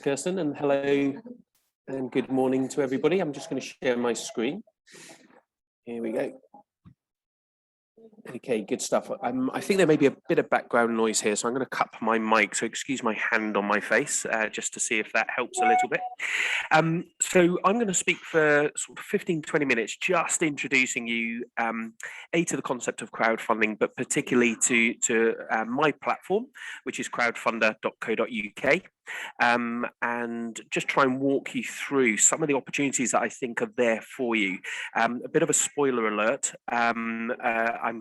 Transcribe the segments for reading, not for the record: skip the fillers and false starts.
Kirsten, and hello and good morning to everybody. I'm just going to share my screen. Here we go. Okay, good stuff. I think there may be a bit of background noise here, so I'm going to cup my mic, so excuse my hand on my face, just to see if that helps a little bit. So I'm going to speak for sort of 15-20 minutes, just introducing you, to the concept of crowdfunding, but particularly to my platform, which is crowdfunder.co.uk. And just try and walk you through some of the opportunities that I think are there for you. A bit of a spoiler alert. I'm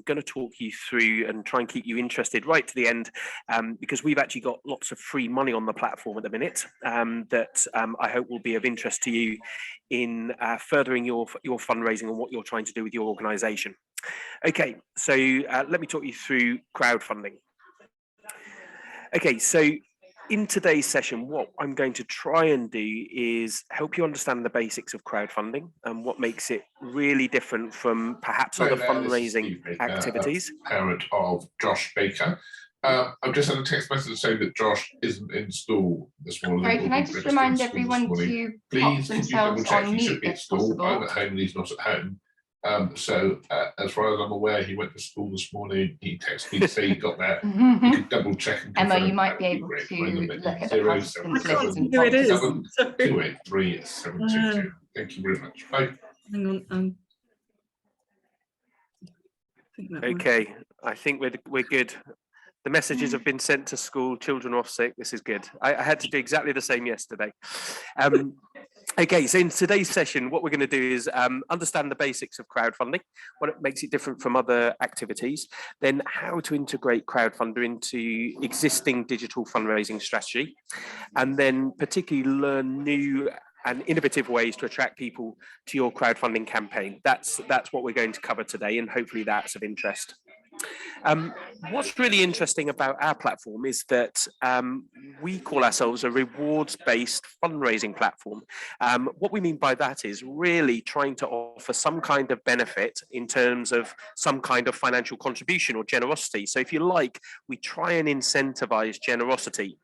going to talk you through and try and keep you interested right to the end, because we've actually got lots of free money on the platform at the minute that I hope will be of interest to you in furthering your fundraising and what you're trying to do with your organisation. Okay, so let me talk you through crowdfunding. Okay, so in today's session, what I'm going to try and do is help you understand the basics of crowdfunding and what makes it really different from perhaps other fundraising activities. Parent of Josh Baker. I've just had a text message saying that Josh isn't in school this morning. Sorry, can I just remind everyone to pop themselves on mute if possible? I'm at home and he's not at home. So as far as I'm aware, he went to school this morning. He texted me to say he got there. You could double check and Emma, you might be able to look at the participants list and who it is. 283-722. Thank you very much. Bye. Hang on. Okay, I think we're good. The messages have been sent to school. Children are off sick. This is good. I had to do exactly the same yesterday. Okay, so in today's session, what we're going to do is understand the basics of crowdfunding, what it makes it different from other activities, then how to integrate crowdfunder into existing digital fundraising strategy, and then particularly learn new and innovative ways to attract people to your crowdfunding campaign. That's what we're going to cover today, and hopefully that's of interest. What's really interesting about our platform is that we call ourselves a rewards-based fundraising platform. What we mean by that is really trying to offer some kind of benefit in terms of some kind of financial contribution or generosity. So if you like, we try and incentivize generosity.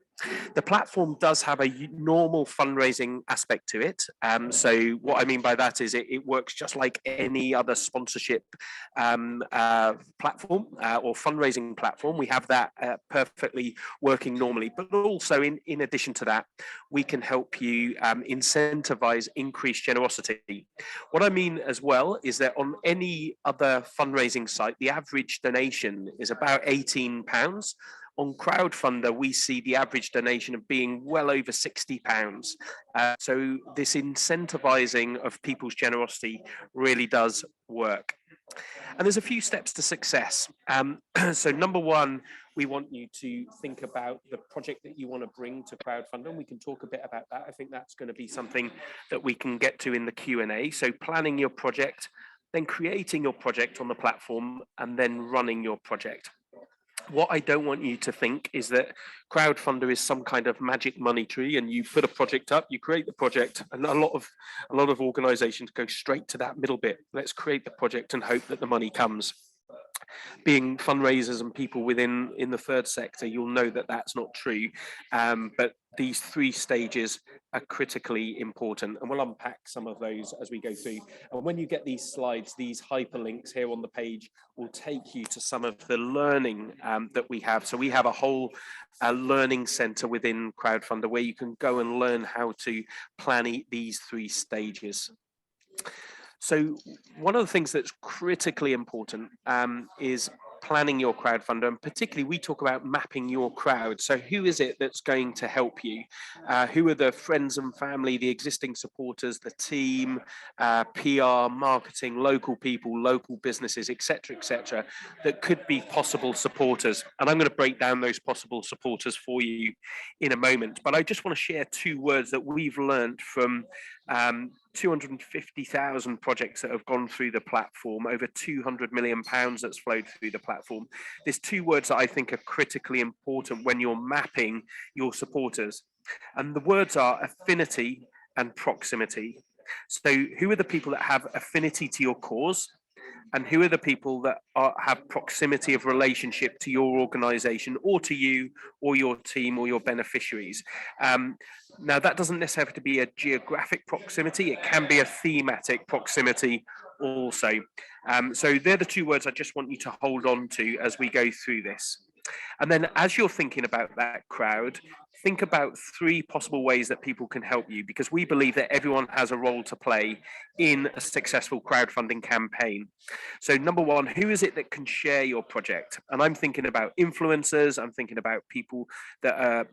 The platform does have a normal fundraising aspect to it. So what I mean by that is it works just like any other sponsorship platform or fundraising platform. We have that perfectly working normally, but also in addition to that, we can help you incentivize increased generosity. What I mean as well is that on any other fundraising site, the average donation is about £18. On Crowdfunder, we see the average donation of being well over £60. So this incentivizing of people's generosity really does work. And there's a few steps to success. So number one, we want you to think about the project that you want to bring to Crowdfunder, and we can talk a bit about that. I think that's going to be something that we can get to in the Q&A. So planning your project, then creating your project on the platform, and then running your project. What I don't want you to think is that Crowdfunder is some kind of magic money tree and you put a project up, you create the project, and a lot of organizations go straight to that middle bit. Let's create the project and hope that the money comes. Being fundraisers and people in the third sector, you'll know that that's not true. But these three stages are critically important, and we'll unpack some of those as we go through. And when you get these slides, these hyperlinks here on the page will take you to some of the learning that we have. So we have a whole learning center within Crowdfunder where you can go and learn how to plan these three stages. So one of the things that's critically important is planning your crowdfunder, and particularly we talk about mapping your crowd. So who is it that's going to help you? Who are the friends and family, the existing supporters, the team, PR, marketing, local people, local businesses, etc., that could be possible supporters. And I'm going to break down those possible supporters for you in a moment. But I just want to share two words that we've learned from 250,000 projects that have gone through the platform, over £200 million that's flowed through the platform. There's two words that I think are critically important when you're mapping your supporters. And the words are affinity and proximity. So who are the people that have affinity to your cause and who are the people that have proximity of relationship to your organization or to you or your team or your beneficiaries. Now, that doesn't necessarily have to be a geographic proximity. It can be a thematic proximity also. So they're the two words I just want you to hold on to as we go through this. And then as you're thinking about that crowd, think about 3 possible ways that people can help you, because we believe that everyone has a role to play in a successful crowdfunding campaign. So number 1, who is it that can share your project? And I'm thinking about influencers. I'm thinking about people that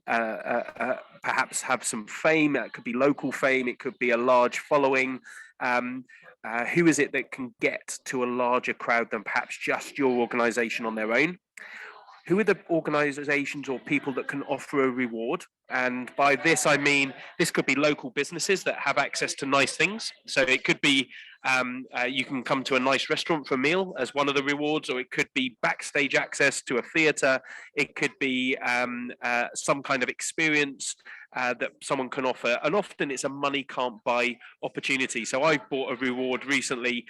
perhaps have some fame. It could be local fame. It could be a large following. Who is it that can get to a larger crowd than perhaps just your organization on their own? Who are the organizations or people that can offer a reward? And by this, I mean, this could be local businesses that have access to nice things. So it could be you can come to a nice restaurant for a meal as one of the rewards, or it could be backstage access to a theatre. It could be some kind of experience that someone can offer. And often it's a money can't buy opportunity. So I bought a reward recently.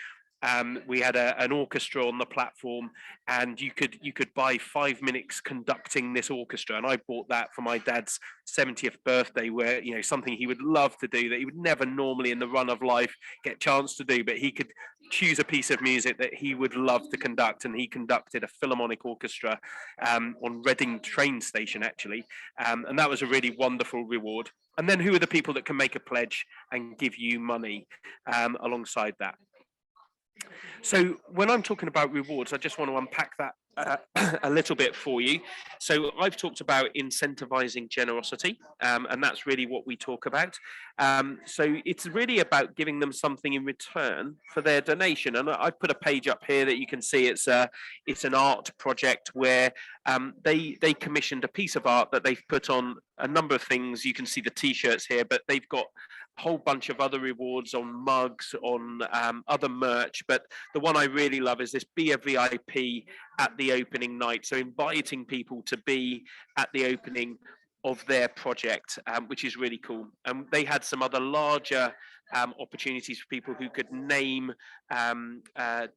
We had an orchestra on the platform, and you could buy 5 minutes conducting this orchestra, and I bought that for my dad's 70th birthday, where, you know, something he would love to do that he would never normally in the run of life get a chance to do, but he could choose a piece of music that he would love to conduct, and he conducted a philharmonic orchestra on Reading train station actually, and that was a really wonderful reward. And then who are the people that can make a pledge and give you money alongside that? So when I'm talking about rewards, I just want to unpack that a little bit for you. So I've talked about incentivizing generosity, and that's really what we talk about. So it's really about giving them something in return for their donation. And I've put a page up here that you can see. It's an art project where they commissioned a piece of art that they've put on a number of things. You can see the t-shirts here, but they've got a whole bunch of other rewards on mugs, on other merch. But the one I really love is this: be a VIP at the opening night. So inviting people to be at the opening of their project, which is really cool. They had some other larger opportunities for people who could name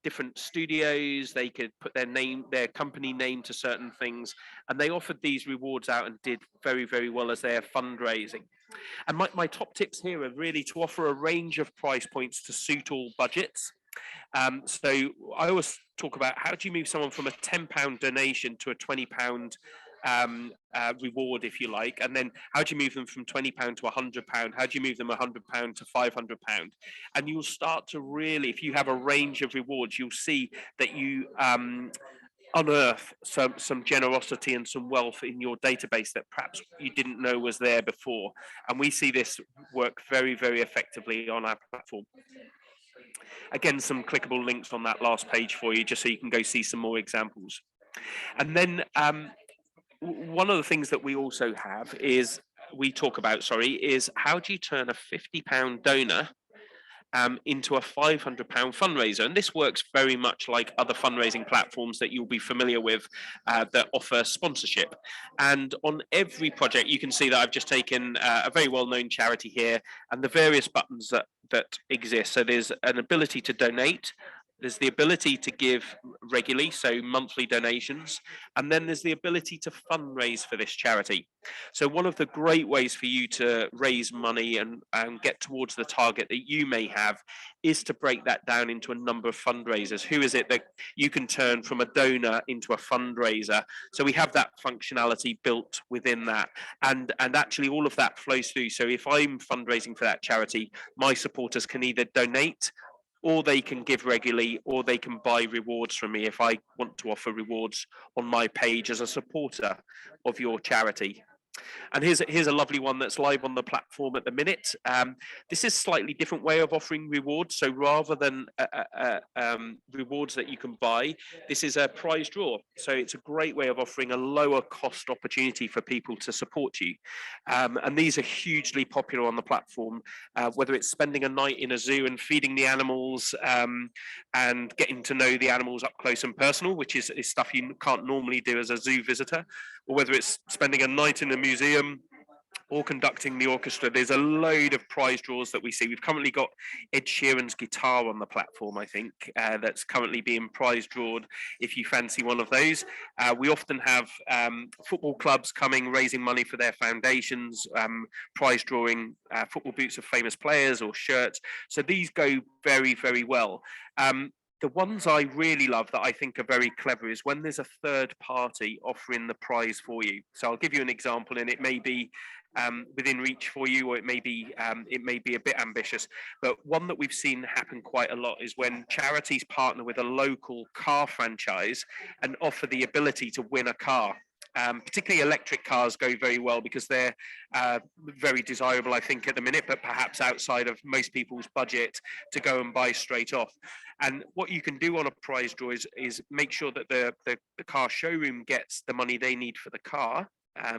different studios. They could put their company name to certain things, and they offered these rewards out and did very, very well as their fundraising. And my top tips here are really to offer a range of price points to suit all budgets. So I always talk about, how do you move someone from a £10 donation to a £20 reward, if you like, and then how do you move them from £20 to £100? How do you move them £100 to £500? And you'll start to really, if you have a range of rewards, you'll see that you unearth some generosity and some wealth in your database that perhaps you didn't know was there before. And we see this work very, very effectively on our platform. Again, some clickable links on that last page for you, just so you can go see some more examples. And then one of the things that we also have is, is how do you turn a £50 donor into a £500 fundraiser? And this works very much like other fundraising platforms that you'll be familiar with that offer sponsorship. And on every project, you can see that I've just taken a very well-known charity here and the various buttons that exist. So there's an ability to donate. There's the ability to give regularly, so monthly donations, and then there's the ability to fundraise for this charity. So one of the great ways for you to raise money and get towards the target that you may have is to break that down into a number of fundraisers. Who is it that you can turn from a donor into a fundraiser? So we have that functionality built within that, and actually all of that flows through. So if I'm fundraising for that charity, my supporters can either donate, or they can give regularly, or they can buy rewards from me if I want to offer rewards on my page as a supporter of your charity. And here's a lovely one that's live on the platform at the minute. This is a slightly different way of offering rewards. So rather than rewards that you can buy, this is a prize draw. So it's a great way of offering a lower cost opportunity for people to support you. And these are hugely popular on the platform, whether it's spending a night in a zoo and feeding the animals and getting to know the animals up close and personal, which is stuff you can't normally do as a zoo visitor, or whether it's spending a night in a museum or conducting the orchestra. There's a load of prize draws that we see. We've currently got Ed Sheeran's guitar on the platform, I think, that's currently being prize drawed if you fancy one of those. We often have football clubs coming, raising money for their foundations, prize drawing football boots of famous players or shirts. So these go very, very well. The ones I really love that I think are very clever is when there's a third party offering the prize for you. So I'll give you an example, and it may be within reach for you, or it may be a bit ambitious. But one that we've seen happen quite a lot is when charities partner with a local car franchise and offer the ability to win a car. Particularly electric cars go very well because they're very desirable, I think, at the minute, but perhaps outside of most people's budget to go and buy straight off. And what you can do on a prize draw is make sure that the car showroom gets the money they need for the car.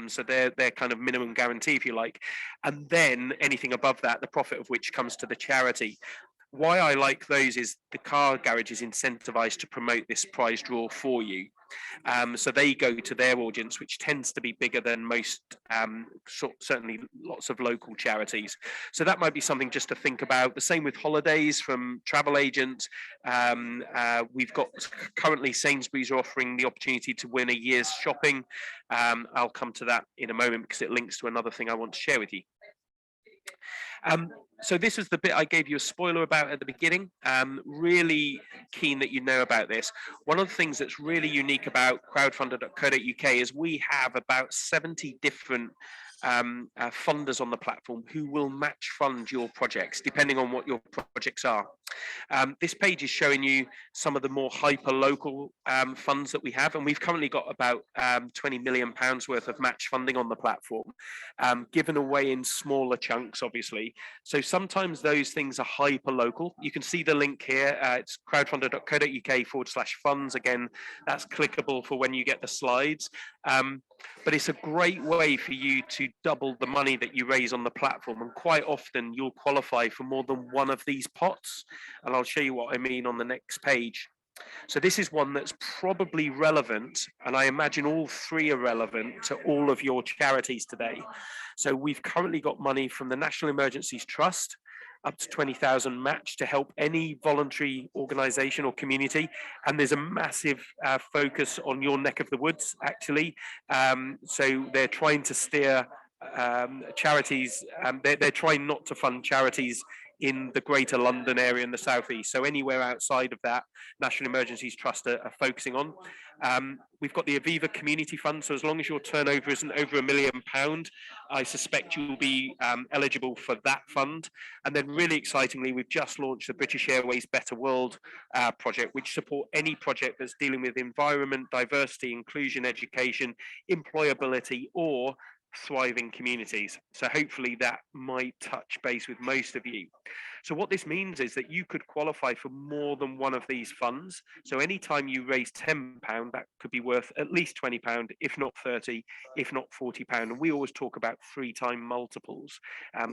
So they're kind of minimum guarantee, if you like, and then anything above that, the profit of which comes to the charity. Why I like those is the car garage is incentivized to promote this prize draw for you. So they go to their audience, which tends to be bigger than most, certainly lots of local charities. So that might be something just to think about. The same with holidays from travel agents. We've got currently Sainsbury's are offering the opportunity to win a year's shopping. I'll come to that in a moment because it links to another thing I want to share with you. So this was the bit I gave you a spoiler about at the beginning. Really keen that you know about this. One of the things that's really unique about crowdfunder.co.uk is we have about 70 different funders on the platform who will match fund your projects depending on what your projects are. This page is showing you some of the more hyper local funds that we have, and we've currently got about £20 million worth of match funding on the platform, given away in smaller chunks, obviously. So sometimes those things are hyper local. You can see the link here. It's crowdfunder.co.uk/funds. Again, that's clickable for when you get the slides. But it's a great way for you to double the money that you raise on the platform, and quite often you'll qualify for more than one of these pots, and I'll show you what I mean on the next page. So this is one that's probably relevant, and I imagine all three are relevant to all of your charities today. So we've currently got money from the National Emergencies Trust, up to 20,000 match to help any voluntary organization or community. And there's a massive focus on your neck of the woods, actually. So they're trying to steer charities, they're trying not to fund charities in the greater London area in the southeast. So anywhere outside of that, National Emergencies Trust are focusing on. We've got the Aviva Community Fund. So as long as your turnover isn't over £1 million, I suspect you'll be eligible for that fund. And then really excitingly, we've just launched the British Airways Better World project, which support any project that's dealing with environment, diversity, inclusion, education, employability, or thriving communities. So hopefully that might touch base with most of you. So what this means is that you could qualify for more than one of these funds. So anytime you raise £10, that could be worth at least £20, if not 30, if not £40. And we always talk about 3-time multiples,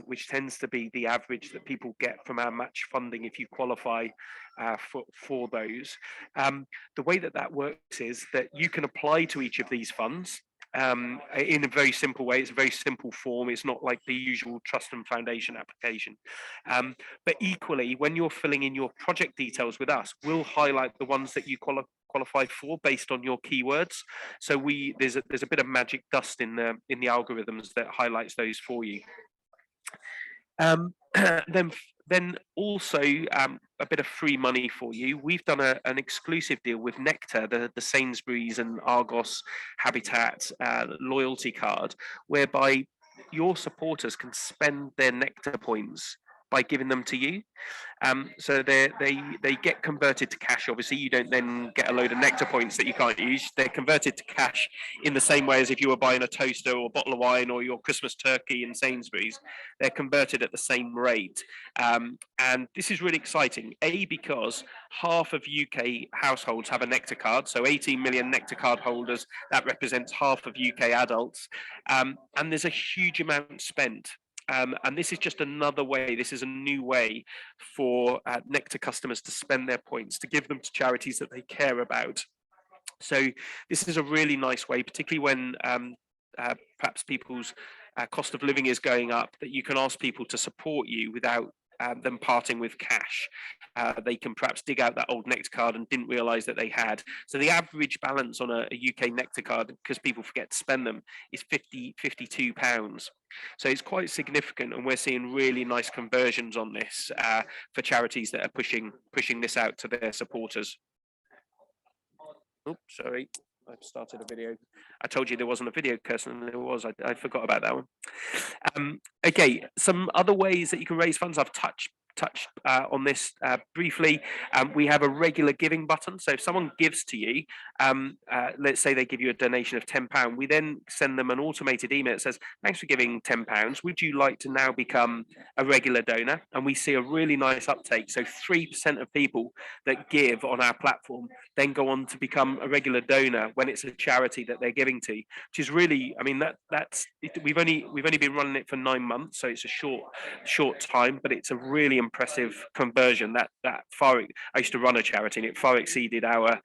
which tends to be the average that people get from our match funding if you qualify for those. The way that works is that you can apply to each of these funds in a very simple way. It's a very simple form. It's not like the usual trust and foundation application. But equally, when you're filling in your project details with us, we'll highlight the ones that you qualify for based on your keywords. So there's a bit of magic dust in the algorithms that highlights those for you. Then also a bit of free money for you. We've done an exclusive deal with Nectar, the Sainsbury's and Argos Habitat loyalty card, whereby your supporters can spend their Nectar points by giving them to you. So they get converted to cash. Obviously, you don't then get a load of Nectar points that you can't use. They're converted to cash in the same way as if you were buying a toaster or a bottle of wine or your Christmas turkey in Sainsbury's. They're converted at the same rate. And this is really exciting, because half of UK households have a Nectar card. So 18 million Nectar card holders, that represents half of UK adults. And there's a huge amount spent. And this is just another way, this is a new way for Nectar customers to spend their points, to give them to charities that they care about. So this is a really nice way, particularly when perhaps people's cost of living is going up, that you can ask people to support you without them parting with cash. They can perhaps dig out that old Nectar card and didn't realize that they had. So the average balance on a UK Nectar card, because people forget to spend them, is £52. So it's quite significant, and we're seeing really nice conversions on this for charities that are pushing this out to their supporters. Oh, sorry, I've started a video. I told you there wasn't a video, Kirsten, and there was. I forgot about that one. Okay, some other ways that you can raise funds. I've touched on this briefly. We have a regular giving button. So if someone gives to you, let's say they give you a donation of £10, we then send them an automated email that says, thanks for giving £10. Would you like to now become a regular donor? And we see a really nice uptake. So 3% of people that give on our platform then go on to become a regular donor when it's a charity that they're giving to, which is really, I mean, that's we've only been running it for 9 months, so it's a short time, but it's a really impressive conversion. That far, I used to run a charity, and it far exceeded our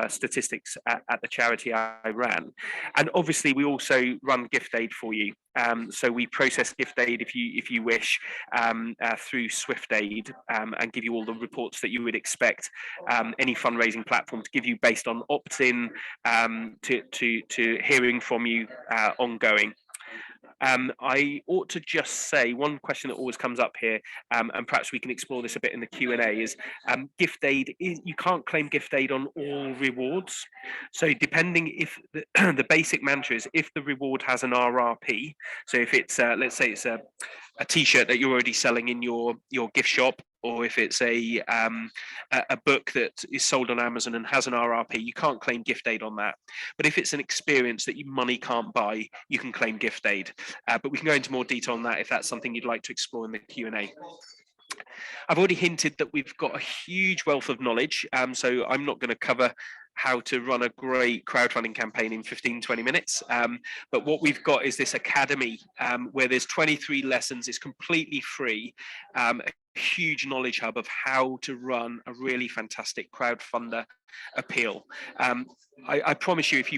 statistics at the charity I ran. And obviously, we also run gift aid for you. So we process gift aid if you wish through Swift Aid, and give you all the reports that you would expect any fundraising platform to give you based on opt-in to hearing from you ongoing. I ought to just say one question that always comes up here, and perhaps we can explore this a bit in the Q&A, is gift aid. You can't claim gift aid on all rewards. So depending if the basic mantra is if the reward has an RRP, so if it's let's say it's a t-shirt that you're already selling in your gift shop, or if it's a book that is sold on Amazon and has an RRP, you can't claim gift aid on that. But if it's an experience that money can't buy, you can claim gift aid. But we can go into more detail on that if that's something you'd like to explore in the Q&A. I've already hinted that we've got a huge wealth of knowledge, so I'm not going to cover how to run a great crowdfunding campaign in 15-20 minutes, but what we've got is this academy where there's 23 lessons. It's completely free, a huge knowledge hub of how to run a really fantastic crowdfunder appeal. I promise you, if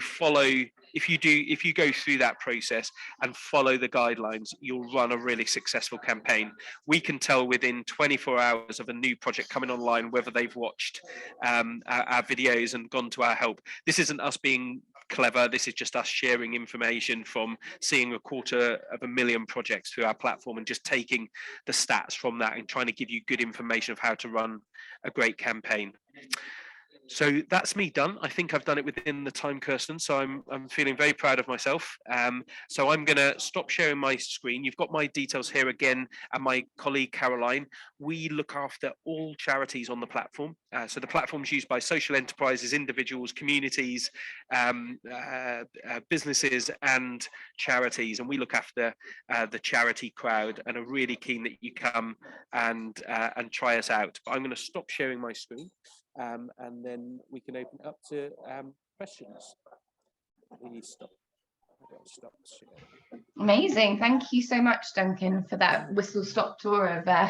you go through that process and follow the guidelines, you'll run a really successful campaign. We can tell within 24 hours of a new project coming online whether they've watched our videos and gone to our help. This isn't us being clever. This is just us sharing information from seeing 250,000 projects through our platform and just taking the stats from that and trying to give you good information of how to run a great campaign. So that's me done. I think I've done it within the time, Kirsten. So I'm feeling very proud of myself. So I'm going to stop sharing my screen. You've got my details here again, and my colleague Caroline. We look after all charities on the platform. So the platform is used by social enterprises, individuals, communities, businesses, and charities. And we look after the charity crowd, and are really keen that you come and try us out. But I'm going to stop sharing my screen. And then we can open it up to questions. Stop. Amazing. Thank you so much, Duncan, for that whistle-stop tour of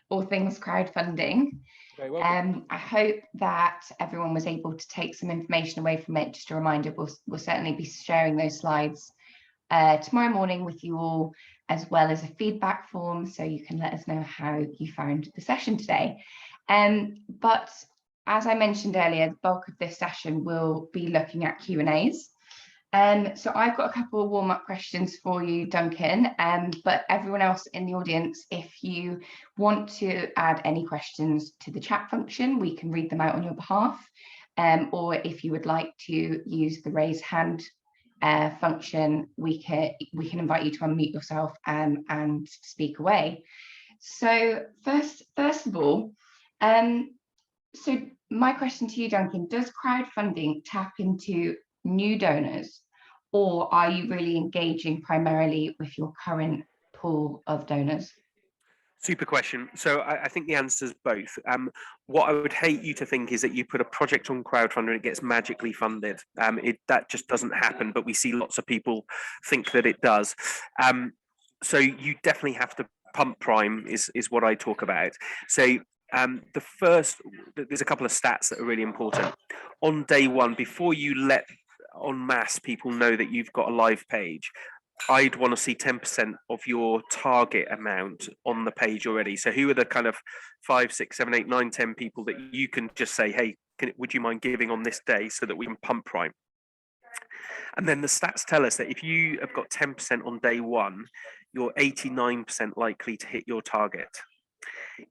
all things crowdfunding. Very welcome. I hope that everyone was able to take some information away from it. Just a reminder, we'll certainly be sharing those slides tomorrow morning with you all, as well as a feedback form, so you can let us know how you found the session today. But as I mentioned earlier, the bulk of this session will be looking at Q&As. So I've got a couple of warm-up questions for you, Duncan, but everyone else in the audience, if you want to add any questions to the chat function, we can read them out on your behalf. Or if you would like to use the raise hand function, we can invite you to unmute yourself and speak away. So first of all, so my question to you, Duncan, does crowdfunding tap into new donors, or are you really engaging primarily with your current pool of donors? Super question. So I think the answer is both. What I would hate you to think is that you put a project on crowdfunding and it gets magically funded. That just doesn't happen, but we see lots of people think that it does. So you definitely have to pump prime is what I talk about. So there's a couple of stats that are really important. On day one, before you let en masse people know that you've got a live page, I'd want to see 10% of your target amount on the page already. So who are the kind of 5, 6, 7, 8, 9, 10 people that you can just say, hey, would you mind giving on this day so that we can pump prime? And then the stats tell us that if you have got 10% on day one, you're 89% likely to hit your target.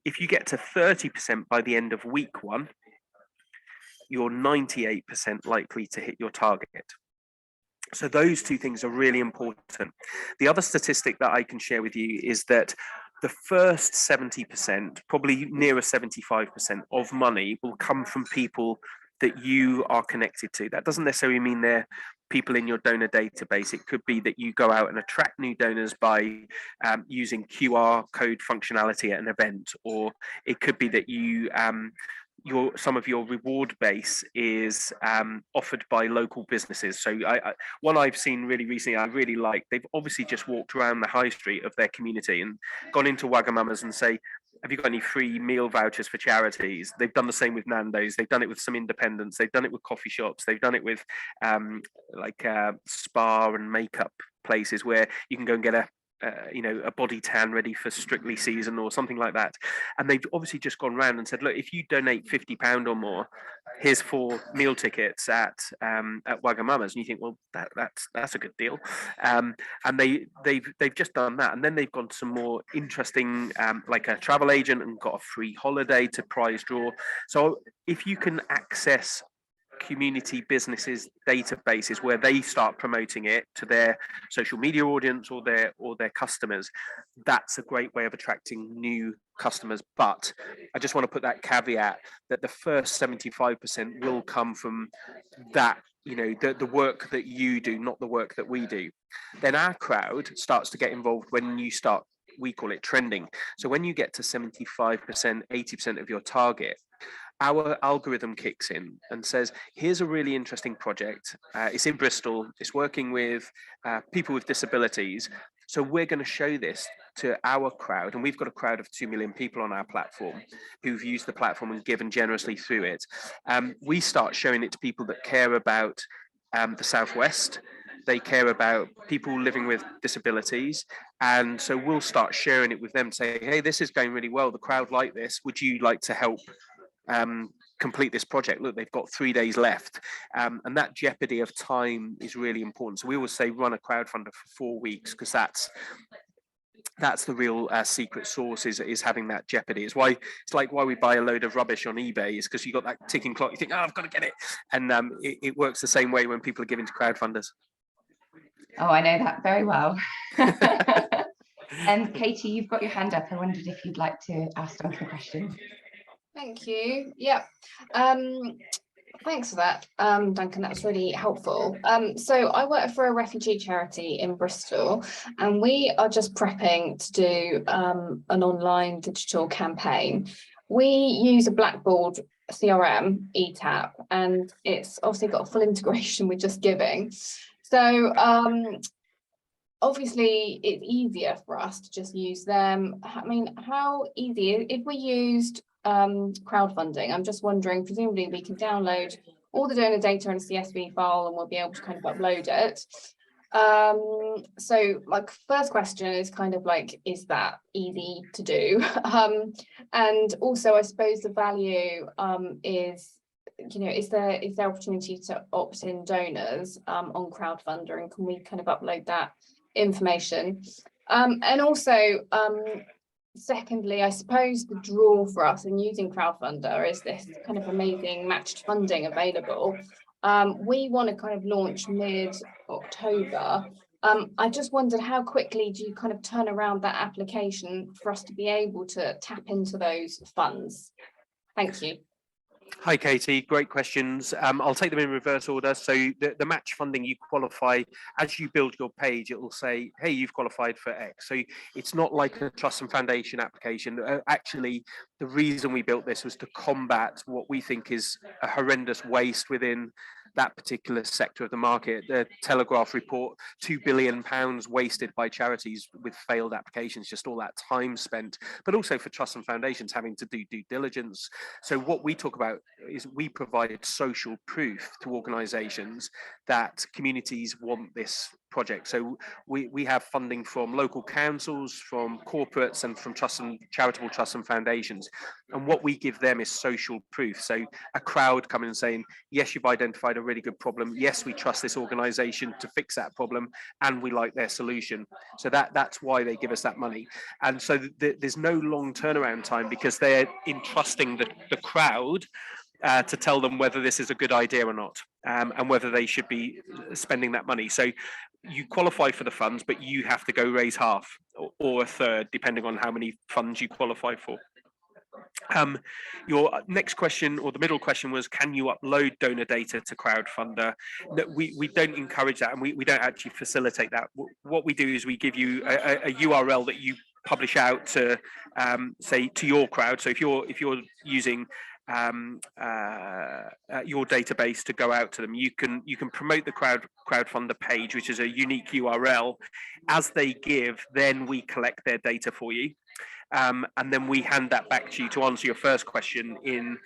If you get to 30% by the end of week one, you're 98% likely to hit your target. So those two things are really important. The other statistic that I can share with you is that the first 70%, probably nearer 75% of money will come from people that you are connected to. That doesn't necessarily mean they're people in your donor database. It could be that you go out and attract new donors by using QR code functionality at an event, or it could be that you some of your reward base is offered by local businesses. So one I've seen really recently, I really like, they've obviously just walked around the high street of their community and gone into Wagamama's and say, have you got any free meal vouchers for charities? They've done the same with Nando's. They've done it with some independents. They've done it with coffee shops. They've done it with spa and makeup places where you can go and get a body tan ready for Strictly season or something like that. And they've obviously just gone around and said, look, if you donate £50 or more, here's 4 meal tickets at Wagamama's. And you think, well, that's a good deal. And they've just done that. And then they've gone to some more interesting, like a travel agent, and got a free holiday to prize draw. So if you can access community businesses databases where they start promoting it to their social media audience or their customers, that's a great way of attracting new customers. But I just want to put that caveat that the first 75% will come from that, the work that you do, not the work that we do. Then our crowd starts to get involved when you start, we call it trending. So when you get to 75%, 80% of your target, our algorithm kicks in and says, here's a really interesting project. It's in Bristol. It's working with people with disabilities. So we're going to show this to our crowd. And we've got a crowd of 2 million people on our platform who've used the platform and given generously through it. We start showing it to people that care about the Southwest. They care about people living with disabilities. And so we'll start sharing it with them, say, hey, this is going really well. The crowd like this. Would you like to help complete this project? Look, they've got 3 days left, and that jeopardy of time is really important. So we always say run a crowdfunder for 4 weeks, because that's the real secret sauce, is having that jeopardy. It's like why we buy a load of rubbish on eBay, is because you got that ticking clock. You think, oh, I've got to get it, and it works the same way when people are giving to crowdfunders. Oh, I know that very well. And Katie, you've got your hand up. I wondered if you'd like to ask Duncan a question. Thank you. Yeah. Thanks for that, Duncan. That was really helpful. So I work for a refugee charity in Bristol, and we are just prepping to do an online digital campaign. We use a Blackboard CRM, ETAP, and it's obviously got a full integration with Just Giving. So obviously it's easier for us to just use them. I mean, how easy, if we used crowdfunding, I'm just wondering, presumably we can download all the donor data in a CSV file and we'll be able to kind of upload it. So like, first question is kind of like, is that easy to do? And also I suppose the value is, is there opportunity to opt in donors on Crowdfunder, and can we kind of upload that information? And also, secondly, I suppose the draw for us in using Crowdfunder is this kind of amazing matched funding available. We want to kind of launch mid-October. I just wondered, how quickly do you kind of turn around that application for us to be able to tap into those funds? Thank you. Hi, Katie. Great questions. I'll take them in reverse order. So the match funding, you qualify as you build your page. It will say, hey, you've qualified for X. So it's not like a trust and foundation application. Actually, the reason we built this was to combat what we think is a horrendous waste within that particular sector of the market. The Telegraph report, £2 billion wasted by charities with failed applications, just all that time spent, but also for trusts and foundations having to do due diligence. So what we talk about is we provide social proof to organizations that communities want this projects. So we have funding from local councils, from corporates, and from trusts and charitable trusts and foundations. And what we give them is social proof. So a crowd coming and saying, yes, you've identified a really good problem. Yes, we trust this organisation to fix that problem, and we like their solution. So that's why they give us that money. And so there's no long turnaround time, because they're entrusting the crowd to tell them whether this is a good idea or not, and whether they should be spending that money. So you qualify for the funds, but you have to go raise half or a third, depending on how many funds you qualify for. Your next question, or the middle question, was, can you upload donor data to Crowdfunder? No, we don't encourage that, and we don't actually facilitate that. What we do is we give you a URL that you publish out to, say, to your crowd. So if you're using your database to go out to them, you can promote the Crowdfunder page, which is a unique URL. As they give, then we collect their data for you. And then we hand that back to you to answer your first question in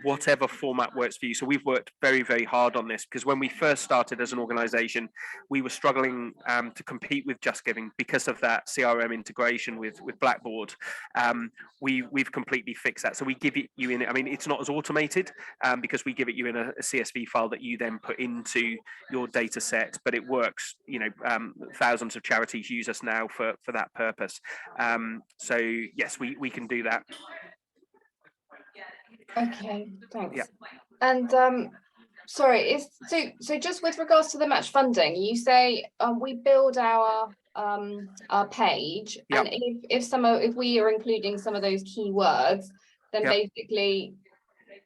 whatever format works for you. So we've worked very, very hard on this, because when we first started as an organisation, we were struggling to compete with Just Giving because of that CRM integration with Blackboard. We've completely fixed that. So we give it you in, I mean, it's not as automated because we give it you in a CSV file that you then put into your data set, but it works. You know, thousands of charities use us now for that purpose. So yes, we can do that. Okay, thanks. Yeah. And sorry, so just with regards to the match funding, you say we build our page, Yep. and if we are including some of those keywords, then Yep. basically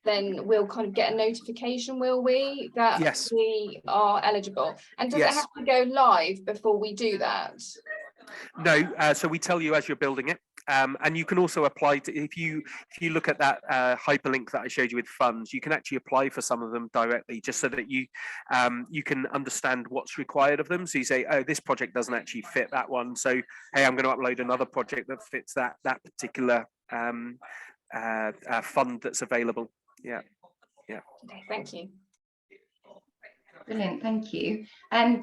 then we'll kind of get a notification, will we, that Yes. we are eligible? And does Yes. it have to go live before we do that? No, so we tell you as you're building it. And you can also apply to, if you look at that hyperlink that I showed you with funds, you can actually apply for some of them directly, just so that you can understand what's required of them. So you say, oh, this project doesn't actually fit that one, so hey, I'm going to upload another project that fits that particular fund that's available. Yeah. Okay, thank you. Brilliant, thank you.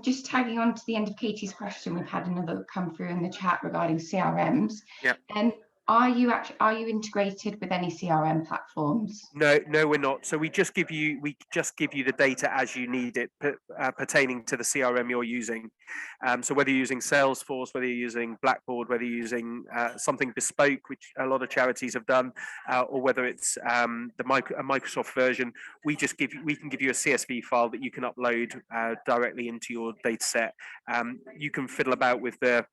Just tagging on to the end of Katie's question, we've had another come through in the chat regarding CRMs. Yeah. Are you integrated with any CRM platforms? No, we're not. So we just give you the data as you need it, pertaining to the CRM you're using. So whether you're using Salesforce, whether you're using Blackboard, whether you're using something bespoke, which a lot of charities have done, or whether it's a Microsoft version, we can give you a CSV file that you can upload directly into your data set. You can fiddle about with the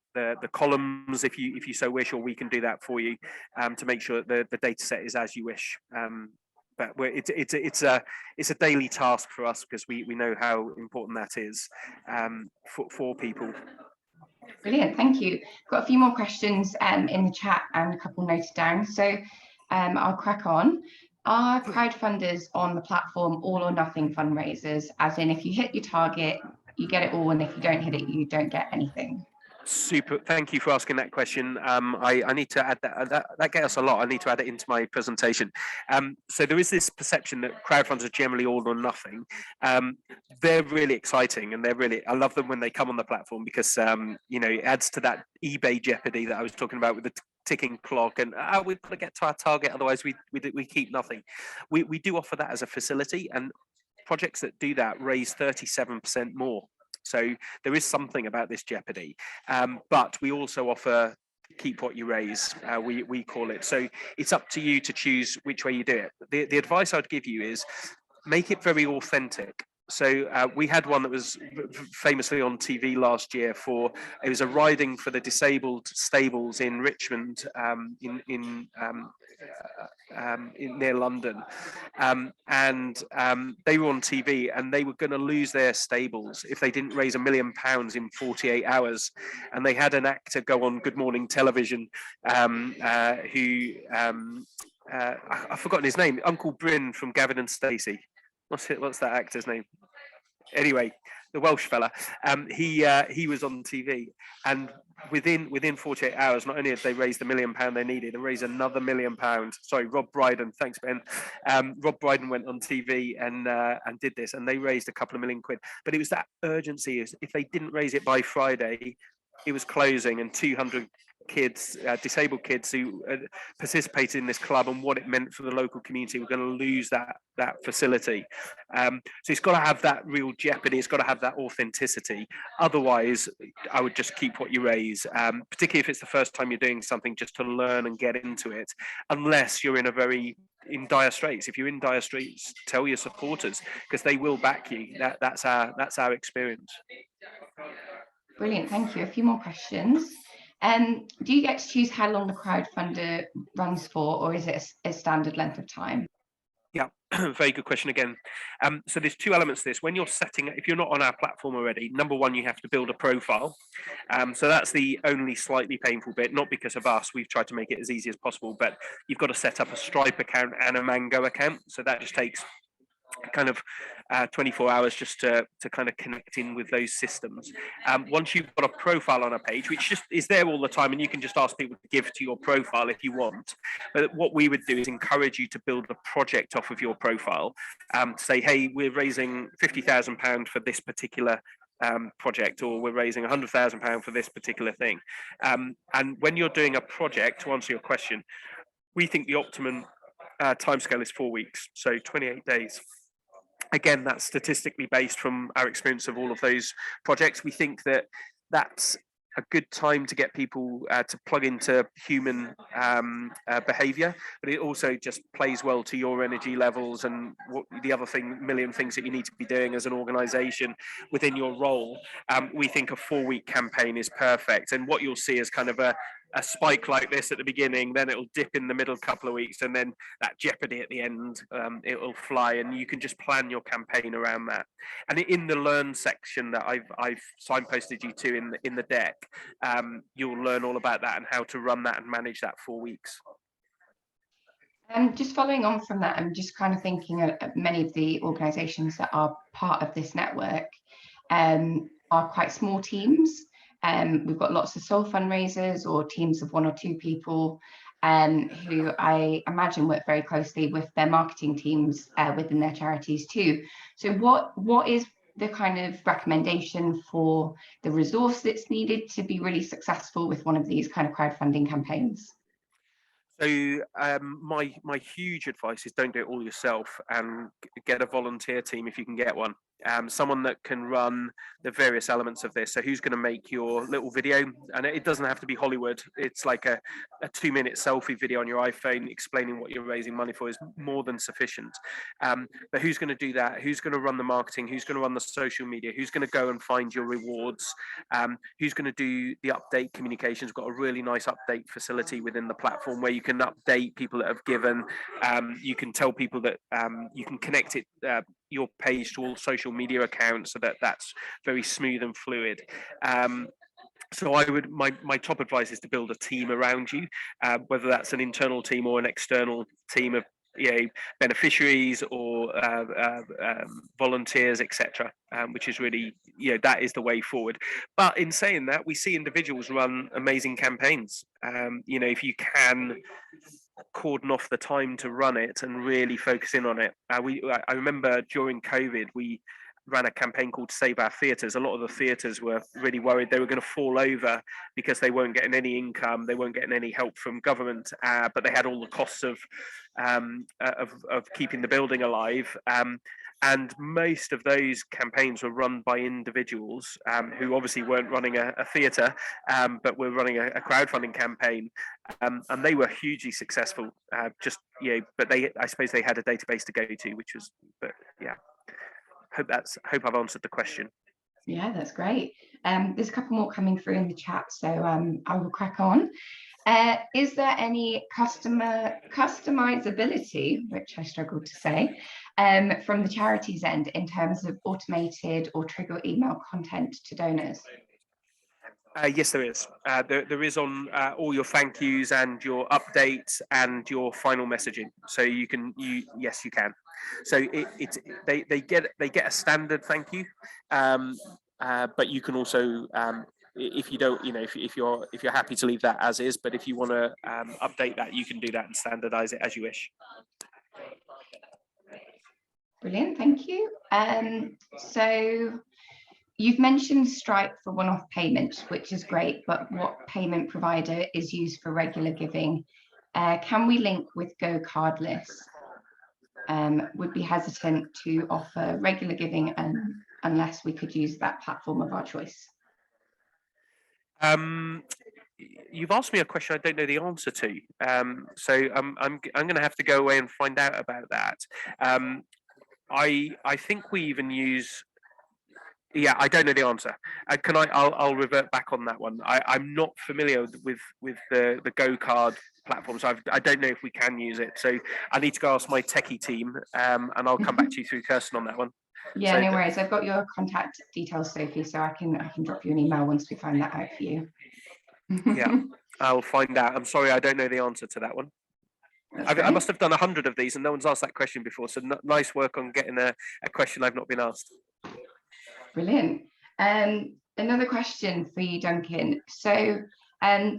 columns if you so wish, or we can do that for you to make sure that the data set is as you wish. But it's a daily task for us, because we know how important that is for people. Brilliant, thank you. Got a few more questions in the chat and a couple noted down, so I'll crack on. Are crowdfunders on the platform all or nothing fundraisers, as in if you hit your target you get it all, and if you don't hit it you don't get anything? Super, thank you for asking that question. I need to add that gets us a lot. I need to add it into my presentation. So there is this perception that crowdfunders are generally all or nothing. They're really exciting, and I love them when they come on the platform, because it adds to that eBay jeopardy that I was talking about with the ticking clock, and we've got to get to our target, otherwise we keep nothing. We do offer that as a facility, and projects that do that raise 37% more. So there is something about this jeopardy, but we also offer keep what you raise, we call it. So it's up to you to choose which way you do it. The advice I'd give you is make it very authentic. So we had one that was famously on TV last year it was a riding for the disabled stables in Richmond, near London, and they were on TV, and they were going to lose their stables if they didn't raise £1 million in 48 hours. And they had an actor go on Good Morning Television who I've forgotten his name, Uncle Bryn from Gavin and Stacey. What's that actor's name? Anyway, the Welsh fella, he was on TV, and within 48 hours, not only had they raised the £1 million they needed, they raised another £1 million. Sorry, Rob Brydon, thanks Ben. Rob Brydon went on TV and did this, and they raised a couple of £1 million. But it was that urgency. If they didn't raise it by Friday, it was closing, and 200 kids, disabled kids who participated in this club, and what it meant for the local community, were going to lose that facility. So it's got to have that real jeopardy. It's got to have that authenticity. Otherwise, I would just keep what you raise, particularly if it's the first time you're doing something, just to learn and get into it. Unless you're in dire straits. If you're in dire straits, tell your supporters, because they will back you. That's our experience. Brilliant, thank you. A few more questions. Do you get to choose how long the crowdfunder runs for, or is it a standard length of time? Yeah, very good question again. So there's two elements to this. When you're if you're not on our platform already, number one, you have to build a profile. So that's the only slightly painful bit, not because of us. We've tried to make it as easy as possible, but you've got to set up a Stripe account and a Mango account. So that just takes kind of 24 hours just to kind of connect in with those systems. Once you've got a profile on a page, which just is there all the time, and you can just ask people to give to your profile if you want. But what we would do is encourage you to build a project off of your profile. Say, hey, we're raising £50,000 for this particular project, or we're raising £100,000 for this particular thing. And when you're doing a project, to answer your question, we think the optimum timescale is 4 weeks, so 28 days. Again, that's statistically based from our experience of all of those projects. We think that that's a good time to get people to plug into human behavior, but it also just plays well to your energy levels and what the other million things that you need to be doing as an organization within your role. We think a 4-week campaign is perfect, and what you'll see is kind of a spike like this at the beginning, then it'll dip in the middle couple of weeks, and then that jeopardy at the end, it'll fly, and you can just plan your campaign around that. And in the learn section that I've signposted you to in the deck, you'll learn all about that and how to run that and manage that 4 weeks. Just following on from that, I'm just kind of thinking of many of the organisations that are part of this network are quite small teams. We've got lots of sole fundraisers or teams of 1 or 2 people who I imagine work very closely with their marketing teams within their charities too. So what is the kind of recommendation for the resource that's needed to be really successful with one of these kind of crowdfunding campaigns? So my huge advice is don't do it all yourself, and get a volunteer team if you can get one. Someone that can run the various elements of this. So who's going to make your little video? And it doesn't have to be Hollywood. It's like a 2-minute selfie video on your iPhone explaining what you're raising money for is more than sufficient. But who's going to do that? Who's going to run the marketing? Who's going to run the social media? Who's going to go and find your rewards? Who's going to do the update communications? We've got a really nice update facility within the platform where you can update people that have given. You can tell people that you can connect it your page to all social media accounts so that that's very smooth and fluid. So my top advice is to build a team around you, whether that's an internal team or an external team of beneficiaries or volunteers, etc., which is really, that is the way forward. But in saying that, we see individuals run amazing campaigns. If you can cordon off the time to run it and really focus in on it. I remember during COVID, we ran a campaign called Save Our Theatres. A lot of the theatres were really worried they were going to fall over because they weren't getting any income, they weren't getting any help from government, but they had all the costs of keeping the building alive. And most of those campaigns were run by individuals who obviously weren't running a theatre, but were running a crowdfunding campaign, and they were hugely successful. But I suppose they had a database to go to, which was, but yeah. Hope I've answered the question. Yeah, that's great. There's a couple more coming through in the chat, so I will crack on. Is there any customizability, which I struggled to say, from the charities end in terms of automated or trigger email content to donors? Yes, there is. There is on all your thank yous and your updates and your final messaging. So yes, you can. So they get a standard thank you, but you can also if you don't, if you're happy to leave that as is, but if you want to update that, you can do that and standardize it as you wish. Brilliant, thank you. So you've mentioned Stripe for one-off payments, which is great, but what payment provider is used for regular giving? Can we link with Go Cardless? Would be hesitant to offer regular giving unless we could use that platform of our choice. You've asked me a question I don't know the answer to, so I'm going to have to go away and find out about that. I think we even use. Yeah, I don't know the answer. I'll revert back on that one. I'm not familiar with the Go Card platform, so I don't know if we can use it. So I need to go ask my techie team, and I'll come back to you through Kirsten on that one. Yeah, so, no worries. I've got your contact details, Sophie, so I can drop you an email once we find that out for you. Yeah, I'll find out. I'm sorry, I don't know the answer to that one. I must have done 100 of these, and no one's asked that question before. So nice work on getting a question I've not been asked. Brilliant. Another question for you, Duncan. So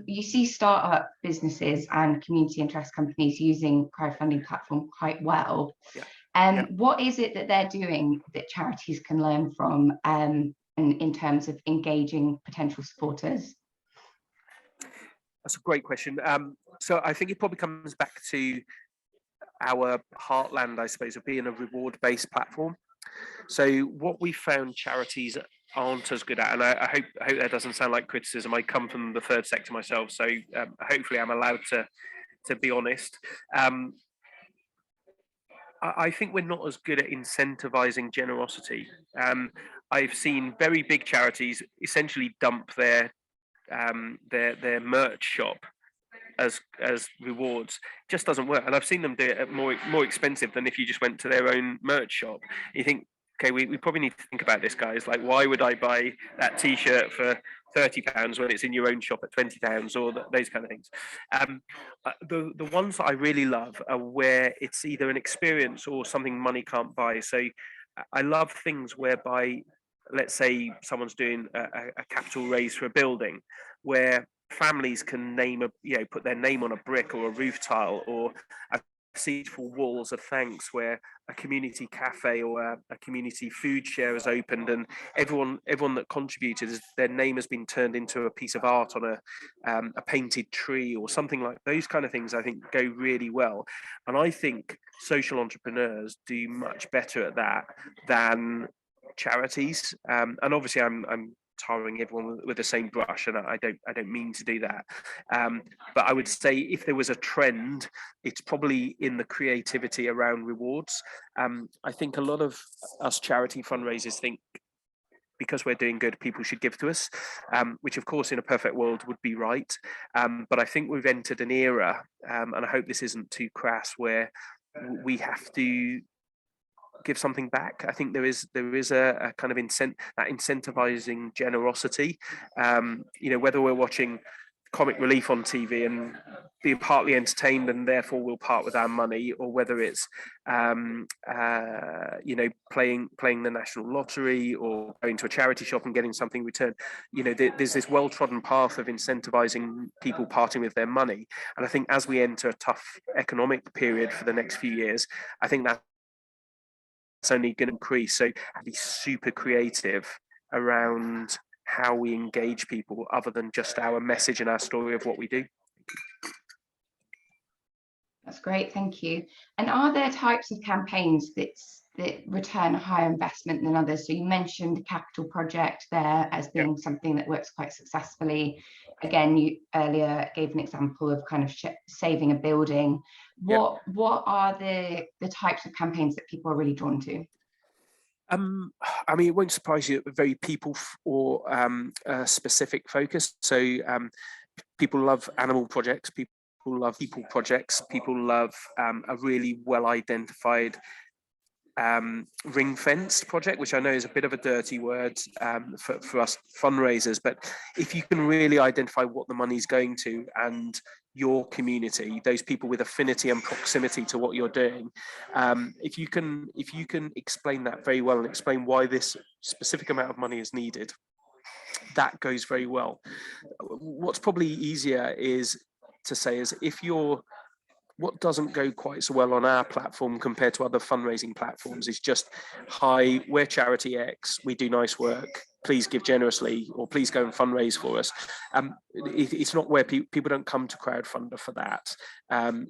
you see startup businesses and community interest companies using crowdfunding platform quite well. Yeah. What is it that they're doing that charities can learn from in terms of engaging potential supporters? That's a great question. So I think it probably comes back to our heartland, I suppose, of being a reward-based platform. So what we found charities aren't as good at, and I hope that doesn't sound like criticism. I come from the third sector myself, so hopefully I'm allowed to be honest. I think we're not as good at incentivizing generosity. I've seen very big charities essentially dump their merch shop as rewards. It just doesn't work, and I've seen them do it at more expensive than if you just went to their own merch shop. You think, okay, we probably need to think about this, guys. Like, why would I buy that T-shirt for £30 when it's in your own shop at £20, or those kind of things? The ones that I really love are where it's either an experience or something money can't buy. So I love things whereby, let's say someone's doing a capital raise for a building, where families can put their name on a brick or a roof tile, or a seed for walls of thanks, where a community cafe or a community food share has opened, and everyone that contributed, their name has been turned into a piece of art on a painted tree or something like those kind of things. I think go really well, and I think social entrepreneurs do much better at that than charities. And obviously I'm tarring everyone with the same brush, and I don't mean to do that, but I would say if there was a trend, it's probably in the creativity around rewards. I think a lot of us charity fundraisers think because we're doing good, people should give to us, which of course in a perfect world would be right, but I think we've entered an era, and I hope this isn't too crass, where we have to give something back. I think there is a kind of incentivizing generosity. Whether we're watching comic relief on TV and being partly entertained and therefore we'll part with our money, or whether it's playing the national lottery or going to a charity shop and getting something returned. There's this well-trodden path of incentivizing people parting with their money, and I think as we enter a tough economic period for the next few years, I think that it's only going to increase. So be super creative around how we engage people, other than just our message and our story of what we do. That's great, thank you. And are there types of campaigns that return a higher investment than others? So you mentioned the capital project there as being something that works quite successfully. Again, you earlier gave an example of kind of saving a building. What are the types of campaigns that people are really drawn to? I mean, it won't surprise you, very people or specific focus. So people love animal projects, people love people projects, people love a really well identified ring-fenced project, which I know is a bit of a dirty word for us fundraisers, but if you can really identify what the money's going to and your community, those people with affinity and proximity to what you're doing, if you can explain that very well and explain why this specific amount of money is needed, that goes very well. What's probably easier is to say is what doesn't go quite so well on our platform compared to other fundraising platforms is just, hi, we're Charity X, we do nice work, please give generously, or please go and fundraise for us. It's not where people don't come to Crowdfunder for that.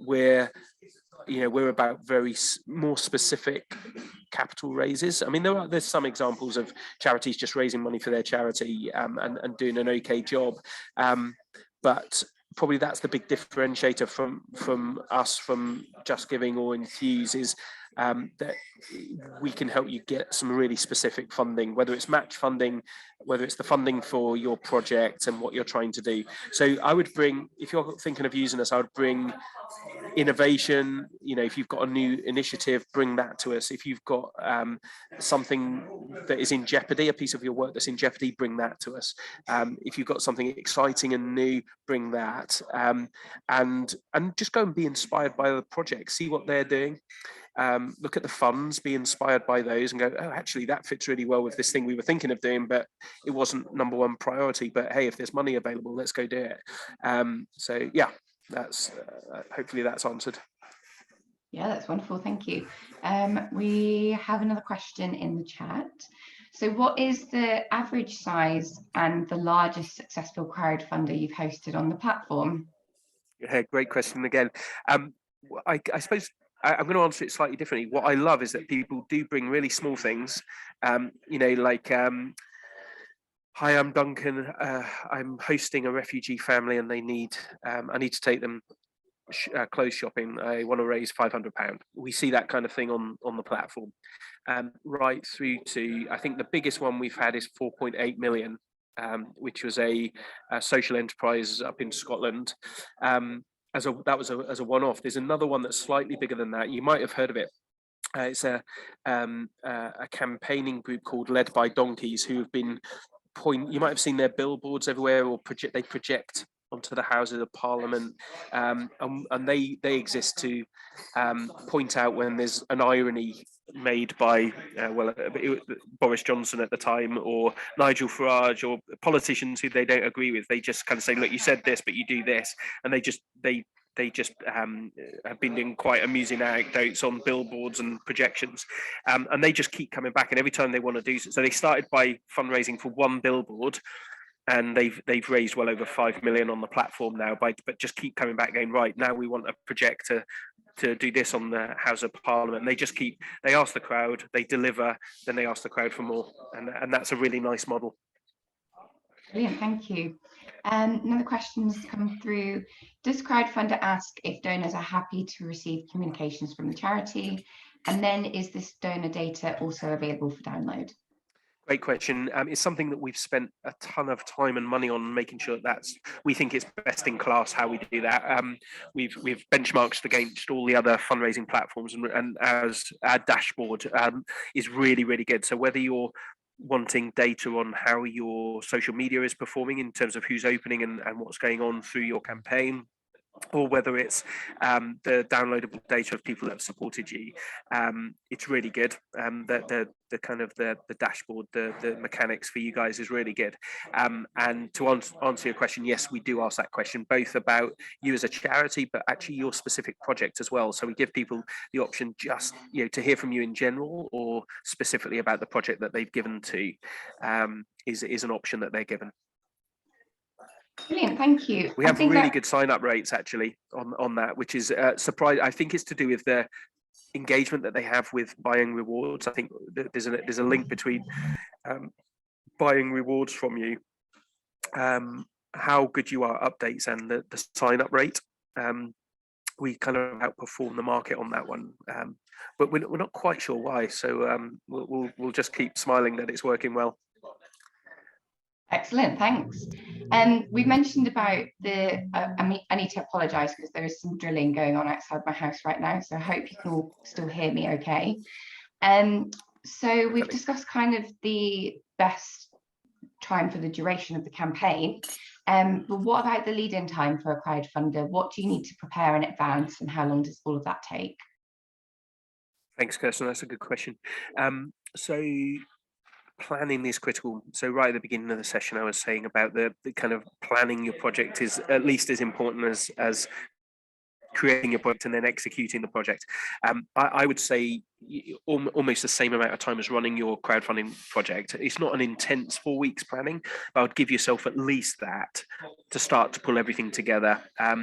We're about very more specific capital raises. I mean, there's some examples of charities just raising money for their charity and doing an okay job, but probably that's the big differentiator from us, from Just Giving or Enthuse, is that we can help you get some really specific funding, whether it's match funding, whether it's the funding for your project and what you're trying to do. So I would bring, if you're thinking of using us, I would bring innovation. If you've got a new initiative, bring that to us. If you've got something that is in jeopardy, a piece of your work that's in jeopardy, bring that to us. If you've got something exciting and new, bring that. And just go and be inspired by the project, see what they're doing. Look at the funds, be inspired by those and go, oh, actually that fits really well with this thing we were thinking of doing, but it wasn't #1 priority, but hey, if there's money available, let's go do it. So yeah, that's hopefully that's answered. Yeah, that's wonderful, thank you. We have another question in the chat. So what is the average size and the largest successful crowdfunder you've hosted on the platform? Yeah, great question again. I suppose I'm going to answer it slightly differently. What I love is that people do bring really small things, like, hi, I'm Duncan. I'm hosting a refugee family and I need to take them clothes shopping. I want to raise £500. We see that kind of thing on the platform, right through to, I think the biggest one we've had is 4.8 million, which was a social enterprise up in Scotland. That was as a one-off. There's another one that's slightly bigger than that. You might have heard of it. It's a campaigning group called Led by Donkeys, who have been you might have seen their billboards everywhere, or they project onto the Houses of Parliament, and they exist to point out when there's an irony made by Boris Johnson at the time, or Nigel Farage, or politicians who they don't agree with. They just kind of say, look, you said this, but you do this, and they just have been doing quite amusing anecdotes on billboards and projections, and they just keep coming back, and every time they want to do so. So they started by fundraising for one billboard, and they've raised well over 5 million on the platform now, but just keep coming back going, right, now we want a projector to do this on the House of Parliament. And they ask the crowd, they deliver, then they ask the crowd for more, and that's a really nice model. Brilliant, thank you. Another question has come through. Does Crowdfunder ask if donors are happy to receive communications from the charity? And then is this donor data also available for download? Great question. It's something that we've spent a ton of time and money on making sure we think it's best in class how we do that. We've benchmarked against all the other fundraising platforms, and as our dashboard is really, really good. So whether you're wanting data on how your social media is performing in terms of who's opening and what's going on through your campaign, or whether it's the downloadable data of people that have supported you, it's really good. The kind of the dashboard, the mechanics for you guys is really good. And to answer your question, yes, we do ask that question, both about you as a charity, but actually your specific project as well. So we give people the option just to hear from you in general, or specifically about the project that they've given to, is an option that they're given. Brilliant, thank you. We have really good sign-up rates actually on that, which is surprising. I think it's to do with the engagement that they have with buying rewards. I think there's a link between buying rewards from you, how good you are updates, and the sign-up rate. We kind of outperform the market on that one, but we're not quite sure why. So we'll just keep smiling that it's working well. Excellent, thanks. We mentioned about I need to apologise because there is some drilling going on outside my house right now, so I hope you can all still hear me okay. So we've discussed kind of the best time for the duration of the campaign. But what about the lead-in time for a crowdfunder? What do you need to prepare in advance, and how long does all of that take? Thanks, Kirsten. That's a good question. So planning is critical. So right at the beginning of the session, I was saying about the kind of planning your project is at least as important as creating your project and then executing the project. I would say almost the same amount of time as running your crowdfunding project. It's not an intense 4 weeks planning, but I would give yourself at least that to start to pull everything together. I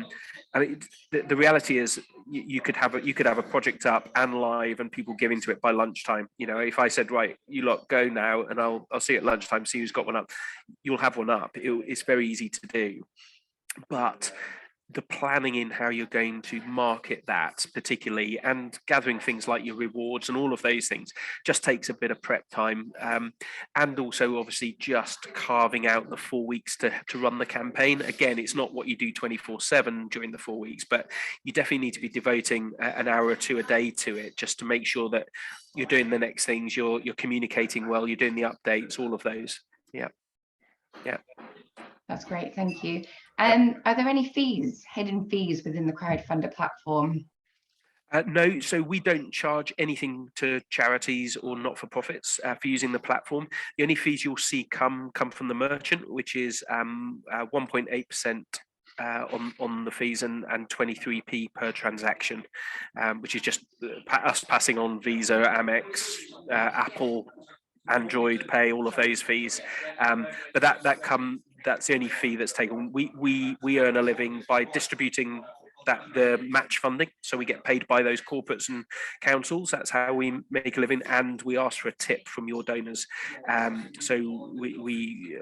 mean, the reality is you could have a project up and live and people give into it by lunchtime. You know, if I said, right, you lot go now and I'll see you at lunchtime, see who's got one up, you'll have one up. It's very easy to do. But the planning in how you're going to market that particularly, and gathering things like your rewards and all of those things, just takes a bit of prep time, and also obviously just carving out the 4 weeks to run the campaign. Again, it's not what you do 24/7 during the 4 weeks, but you definitely need to be devoting an hour or two a day to it, just to make sure that you're doing the next things, you're communicating well, you're doing the updates, all of those. Yeah. That's great, thank you. Are there any fees, hidden fees within the crowdfunder platform? No, so we don't charge anything to charities or not-for-profits for using the platform. The only fees you'll see come from the merchant, which is 1.8% on the fees and 23p per transaction, which is just us passing on Visa, Amex, Apple, Android Pay, all of those fees. But that's the only fee that's taken. We earn a living by distributing the match funding, so we get paid by those corporates and councils. That's how we make a living, and we ask for a tip from your donors. So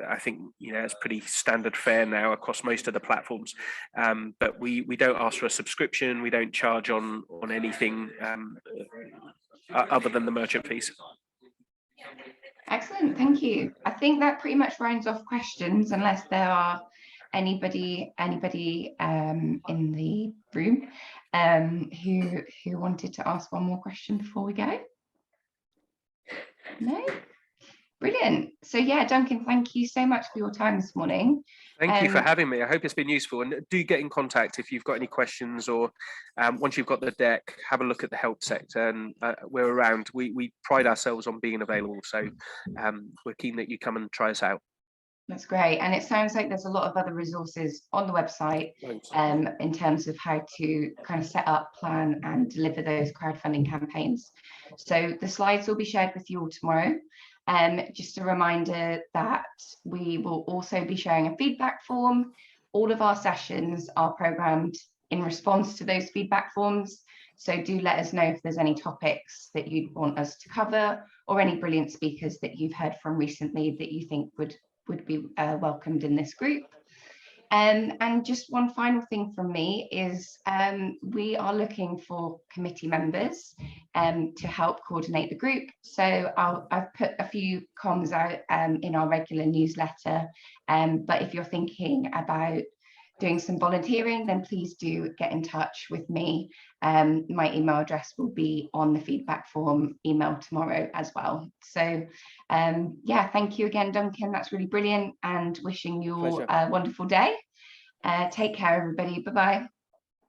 I think, you know, it's pretty standard fare now across most of the platforms. But we don't ask for a subscription. We don't charge on anything other than the merchant fees. Excellent, thank you. I think that pretty much rounds off questions, unless there are anybody in the room who wanted to ask one more question before we go. No? Brilliant. So yeah, Duncan, thank you so much for your time this morning. Thank you for having me. I hope it's been useful, and do get in contact if you've got any questions, or once you've got the deck, have a look at the help sector, and we're around. We pride ourselves on being available, so we're keen that you come and try us out. That's great, and it sounds like there's a lot of other resources on the website in terms of how to kind of set up, plan and deliver those crowdfunding campaigns. So the slides will be shared with you all tomorrow. Just a reminder that we will also be sharing a feedback form. All of our sessions are programmed in response to those feedback forms, so do let us know if there's any topics that you'd want us to cover, or any brilliant speakers that you've heard from recently that you think would be welcomed in this group. And just one final thing from me is we are looking for committee members to help coordinate the group. So I've put a few comms out in our regular newsletter, but if you're thinking about doing some volunteering, then please do get in touch with me. My email address will be on the feedback form email tomorrow as well. So yeah, thank you again, Duncan. That's really brilliant, and wishing you all a wonderful day. Take care, everybody. Bye-bye.